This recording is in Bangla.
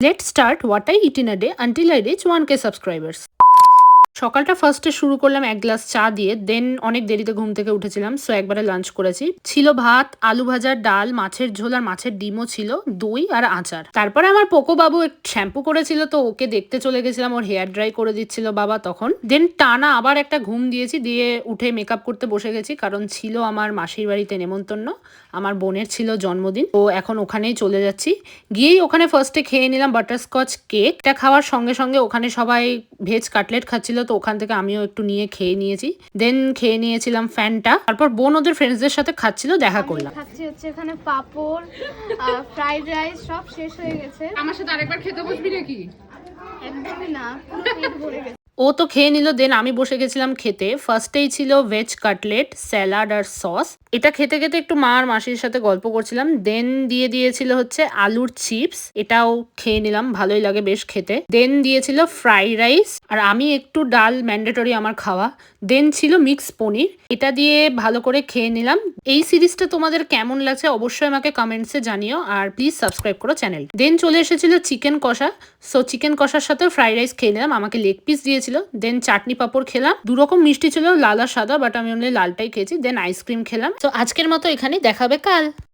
Let's start what I eat in a day until I reach 1K subscribers. সকালটা ফার্স্টে শুরু করলাম এক গ্লাস চা দিয়ে, দেন অনেক দেরিতে ঘুম থেকে উঠেছিলাম, সো একবারে লাঞ্চ করেছি। ছিল ভাত, আলু ভাজা, ডাল, মাছের ঝোল আর মাছের ডিমও ছিল, দই আর আচার। তারপরে আমার পোকো বাবু শ্যাম্পু করেছিল, তো ওকে দেখতে চলে গেছিলাম, ওর হেয়ার ড্রাই করে দিচ্ছিল বাবা তখন। দেন টানা আবার একটা ঘুম দিয়েছি, দিয়ে উঠে মেকআপ করতে বসে গেছি, কারণ ছিল আমার মাসির বাড়িতে নেমন্তন্ন, আমার বোনের ছিল জন্মদিন, তো এখন ওখানেই চলে যাচ্ছি। গিয়েই ওখানে ফার্স্টে খেয়ে নিলাম বাটারস্কচ কেক। এটা খাওয়ার সঙ্গে সঙ্গে ওখানে সবাই ভেজ কাটলেট খাচ্ছিল, তো ওখান থেকে আমিও একটু নিয়ে খেয়ে নিয়েছি। দেন খেয়ে নিয়েছিলাম ফ্যানটা। তারপর বোন ওদের ফ্রেন্ডসদের সাথে খাচ্ছিল, দেখা করলাম। খাচ্ছি হচ্ছে এখানে পাপড়, ফ্রাইড রাইস, সব শেষ হয়ে গেছে। আমার সাথে আরেকবার খেতে বসবি নাকি? একদমই না, পুরো পেট ভরে গেছে। ও তো খেয়ে নিল, দেন আমি বসে গেছিলাম খেতে। ফার্স্টেই ছিল ভেজ কাটলেট, স্যালাড আর সস। এটা খেতে খেতে একটু মা আর মাসির সাথে গল্প করছিলাম। দেন দিয়েছিল হচ্ছে আলুর চিপস, এটাও খেয়ে নিলাম, ভালোই লাগে বেশ খেতে। দেন দিয়েছিল ফ্রাইড রাইস, আর আমি একটু ডাল ম্যান্ডেটরি আমার খাওয়া। দেন ছিল মিক্স পনির, এটা দিয়ে ভালো করে খেয়ে নিলাম। এই সিরিজটা তোমাদের কেমন লাগছে অবশ্যই আমাকে কমেন্টসে জানিও, আর প্লিজ সাবস্ক্রাইব করো চ্যানেল। দেন চলে এসেছিল চিকেন কষা, সো চিকেন কষার সাথে ফ্রাইড রাইস খেয়ে নিলাম, আমাকে লেগ পিস দিয়েছিল। দেন চাটনি পাঁপড় খেলাম, দুরকম মিষ্টি ছিল, লাল আর সাদা, বাট আমি অনলি লালটাই খেয়েছি। দেন আইসক্রিম খেলাম। তো আজকের মতো এখানেই, দেখাবে কাল।